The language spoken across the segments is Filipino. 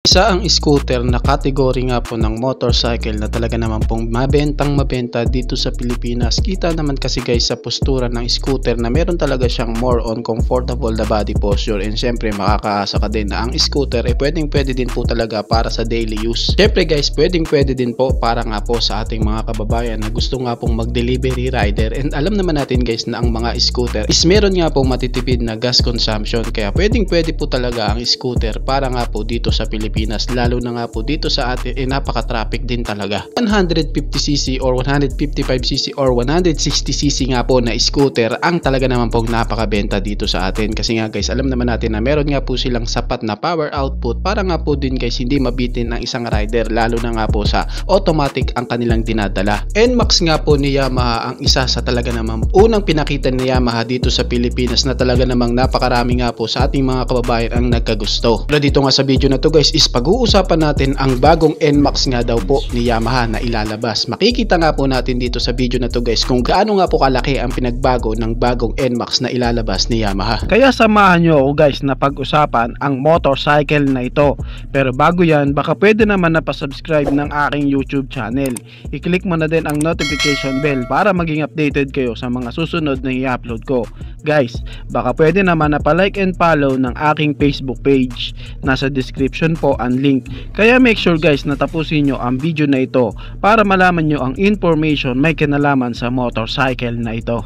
Isa ang scooter na kategory nga po ng motorcycle na talaga naman pong mabenta dito sa Pilipinas. Kita naman kasi guys sa postura ng scooter na meron talaga siyang more on comfortable na body posture, and syempre makakaasa ka din na ang scooter pwede din po talaga para sa daily use. Syempre guys, pwede din po para nga po sa ating mga kababayan na gusto nga pong mag-delivery rider, and alam naman natin guys na ang mga scooter is meron nga pong matitipid na gas consumption, kaya pwede po talaga ang scooter para nga po dito sa Pilipinas. Lalo na nga po dito sa atin napaka-traffic din talaga. 150cc or 155cc or 160cc nga po na scooter ang talaga naman pong napakabenta dito sa atin, kasi nga guys alam naman natin na meron nga po silang sapat na power output para nga po din guys hindi mabitin ng isang rider, lalo na nga po sa automatic ang kanilang dinadala. NMAX nga po ni Yamaha ang isa sa talaga namang unang pinakita ni Yamaha dito sa Pilipinas na talaga namang napakarami nga po sa ating mga kababayan ang nagkagusto. Pero dito nga sa video na to guys is pag-uusapan natin ang bagong NMAX nga daw po ni Yamaha na ilalabas. Makikita nga po natin dito sa video na to guys kung gaano nga po kalaki ang pinagbago ng bagong NMAX na ilalabas ni Yamaha. Kaya samahan nyo ako guys na pag-usapan ang motorcycle na ito. Pero bago yan, baka pwede naman na pa-subscribe ng aking YouTube channel. I-click mo na din ang notification bell para maging updated kayo sa mga susunod na i-upload ko. Guys, baka pwede naman na pa-like and follow ng aking Facebook page. Nasa description po ang link. Kaya make sure guys na tapusin nyo ang video na ito para malaman nyo ang information may kinalaman sa motorcycle na ito.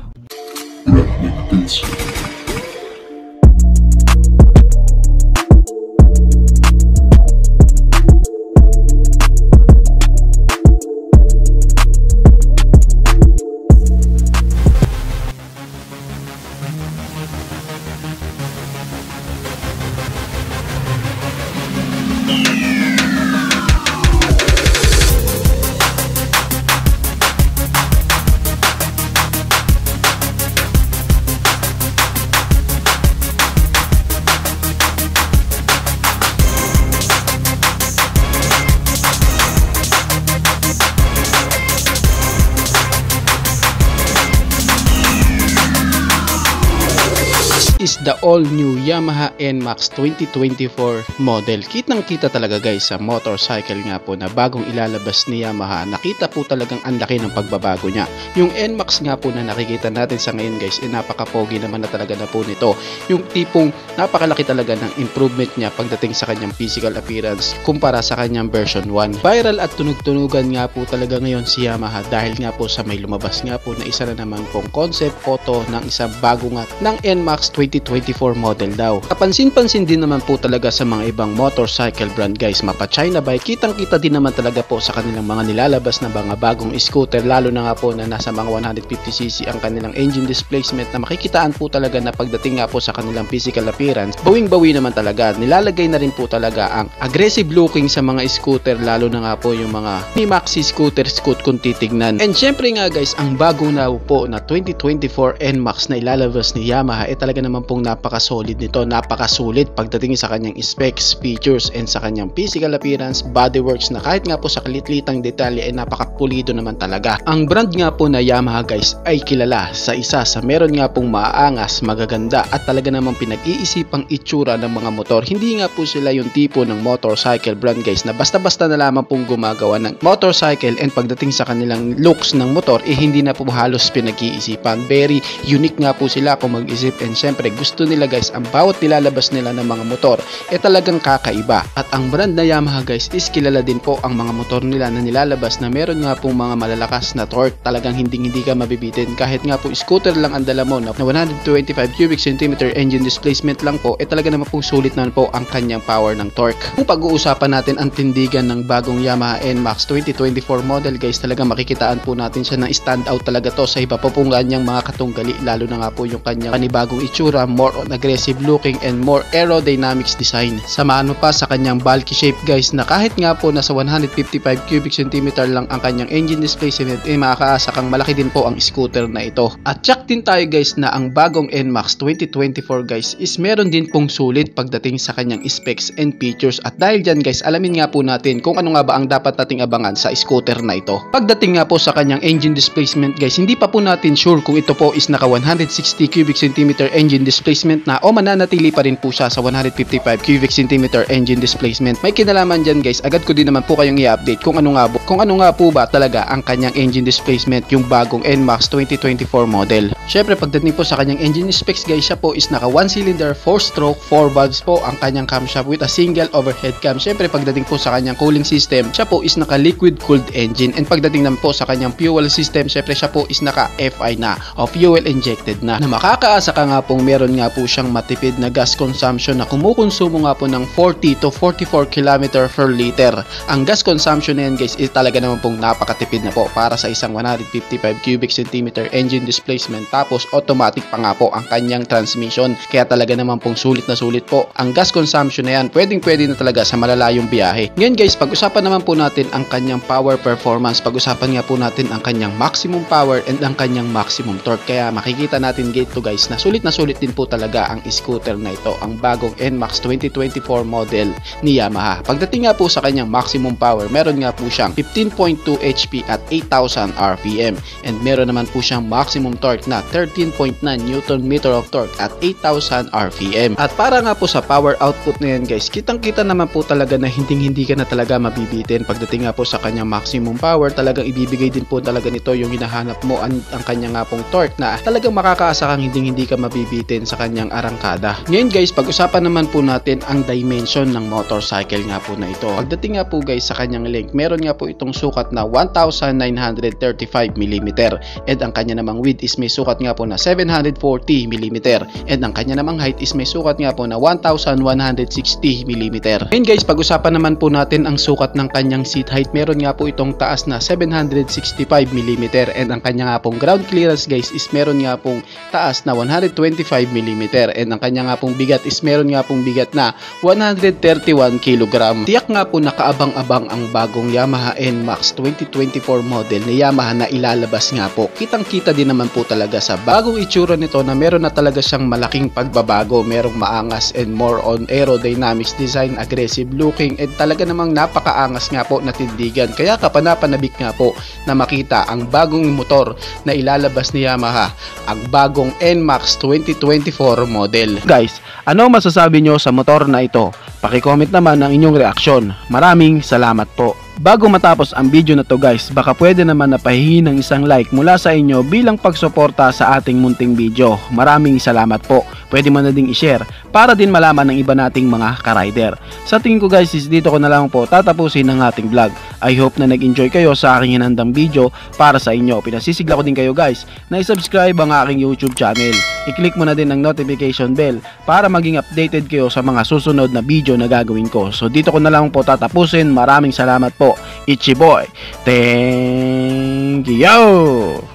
Is the all-new Yamaha NMAX 2024 model. Kitang-kita talaga guys sa motorcycle nga po na bagong ilalabas ni Yamaha. Nakita po talagang ang laki ng pagbabago niya. Yung NMAX nga po na nakikita natin sa ngayon guys, napaka-pogi naman na talaga na po nito. Yung tipong napakalaki talaga ng improvement niya pagdating sa kanyang physical appearance kumpara sa kanyang version 1. Viral at tunog-tunugan nga po talaga ngayon si Yamaha dahil nga po sa may lumabas nga po na isa na naman pong concept photo ng isang bago nga ng NMAX 2024 model daw. Kapansin-pansin din naman po talaga sa mga ibang motorcycle brand guys, mapa China bike, kitang-kita din naman talaga po sa kanilang mga nilalabas na mga bagong scooter, lalo na nga po na nasa mga 150cc ang kanilang engine displacement, na makikitaan po talaga na pagdating nga po sa kanilang physical appearance, bawing-bawi naman talaga. Nilalagay na rin po talaga ang aggressive looking sa mga scooter, lalo na nga po yung mga maxi scooter kung titignan. And syempre nga guys, ang bago na po na 2024 NMAX na ilalabas ni Yamaha talaga naman pong napaka-solid nito, napakasulit pagdating sa kanyang specs, features, and sa kanyang physical appearance, bodyworks na kahit nga po sa kalitlitang detalye ay napakapulido naman talaga. Ang brand nga po na Yamaha guys ay kilala sa isa sa meron nga pong maaangas, magaganda at talaga namang pinag-iisipang itsura ng mga motor. Hindi nga po sila yung tipo ng motorcycle brand guys na basta-basta na lamang pong gumagawa ng motorcycle, and pagdating sa kanilang looks ng motor hindi na po halos pinag-iisipan. Very unique nga po sila kung mag-isip, and syempre gusto nila guys ang bawat nilalabas nila ng mga motor talagang kakaiba. At ang brand na Yamaha guys is kilala din po ang mga motor nila na nilalabas na meron nga pong mga malalakas na torque. Talagang hindi ka mabibitin kahit nga po scooter lang ang dala mo na 125 cubic centimeter engine displacement lang po, talaga naman pong sulit naman po ang kanyang power ng torque. Kung pag-uusapan natin ang tindigan ng bagong Yamaha NMAX 2024 model guys, talagang makikitaan po natin siya na stand out talaga to sa iba pa pong kanyang mga katunggali, lalo na nga po yung kanyang panibagong itsura, more on aggressive looking and more aerodynamics design. Samahan mo pa sa kanyang bulky shape guys na kahit nga po nasa 155 cubic centimeter lang ang kanyang engine displacement, makakaasa kang malaki din po ang scooter na ito. At check din tayo guys na ang bagong NMAX 2024 guys is meron din pong sulit pagdating sa kanyang specs and features. At dahil dyan guys, alamin nga po natin kung ano nga ba ang dapat nating abangan sa scooter na ito. Pagdating nga po sa kanyang engine displacement guys, hindi pa po natin sure kung ito po is naka 160 cubic centimeter engine engine displacement na o mananatili pa rin po siya sa 155 cubic centimeter engine displacement. May kinalaman dyan guys, agad ko din naman po kayong i-update kung ano nga po ba talaga ang kanyang engine displacement yung bagong NMAX 2024 model. Syempre pagdating po sa kanyang engine specs guys, siya po is naka 1 cylinder, 4 stroke, 4 valves po ang kanyang camshaft with a single overhead cam. Syempre pagdating po sa kanyang cooling system, siya po is naka liquid cooled engine, and pagdating naman po sa kanyang fuel system, syempre siya po is naka FI na o fuel injected na makakaasa ka nga pong meron nga po siyang matipid na gas consumption na kumukonsumo nga po ng 40 to 44 km per liter. Ang gas consumption na yan guys is talaga naman pong napakatipid na po para sa isang 155 cubic centimeter engine displacement, tapos automatic pa nga po ang kanyang transmission, kaya talaga naman pong sulit na sulit po ang gas consumption na yan. Pwede na talaga sa malalayong biyahe. Ngayon guys, pag-usapan naman po natin ang kanyang power performance. Pag-usapan nga po natin ang kanyang maximum power and ang kanyang maximum torque. Kaya makikita natin dito guys na sulit din po talaga ang scooter na ito, ang bagong NMAX 2024 model ni Yamaha. Pagdating nga po sa kanyang maximum power, meron nga po siyang 15.2 HP at 8,000 RPM, and meron naman po siyang maximum torque na 13.9 Nm of torque at 8,000 RPM. At para nga po sa power output na yan guys, kitang-kita naman po talaga na hindi ka na talaga mabibitin. Pagdating nga po sa kanyang maximum power, talagang ibibigay din po talaga nito yung hinahanap mo, ang kanyang nga pong torque na talagang makakaasa kang hindi ka mabibitin sa kanyang arangkada. Ngayon guys, pag-usapan naman po natin ang dimension ng motorcycle nga po na ito. Pagdating nga po guys sa kanyang length, meron nga po itong sukat na 1,935 mm, and ang kanya namang width is may sukat nga po na 740 mm, and ang kanya namang height is may sukat nga po na 1,160 mm. Ngayon guys, pag-usapan naman po natin ang sukat ng kanyang seat height. Meron nga po itong taas na 765 mm, and ang kanya nga pong ground clearance guys is meron nga pong taas na 125 mm, and ang kanya nga pong bigat is meron nga pong bigat na 131 kg. Tiyak nga po nakaabang-abang ang bagong Yamaha NMAX 2024 model ni Yamaha na ilalabas nga po. Kitang-kita din naman po talaga sa bagong itsura nito na meron na talaga siyang malaking pagbabago. Merong maangas and more on aerodynamics design, aggressive looking, and talaga namang napakaangas nga po na tindigan. Kaya kapanapanabik nga po na makita ang bagong motor na ilalabas ni Yamaha, ang bagong NMAX 2024 model. Guys, ano masasabi nyo sa motor na ito? Paki-comment naman ang inyong reaksyon. Maraming salamat po. Bago matapos ang video na to guys, baka pwede naman na pahihin ng isang like mula sa inyo bilang pagsuporta sa ating munting video. Maraming salamat po. Pwede mo na ding i-share para din malaman ng iba nating mga ka-rider. Sa tingin ko guys, is dito ko na lang po tatapusin ang ating vlog. I hope na nag-enjoy kayo sa aking hinandang video para sa inyo. Pinasisigla ko din kayo guys na i-subscribe ang aking YouTube channel. I-click mo na din ang notification bell para maging updated kayo sa mga susunod na video na gagawin ko. So dito ko na lang po tatapusin. Maraming salamat po. Ichi boy. Thank you.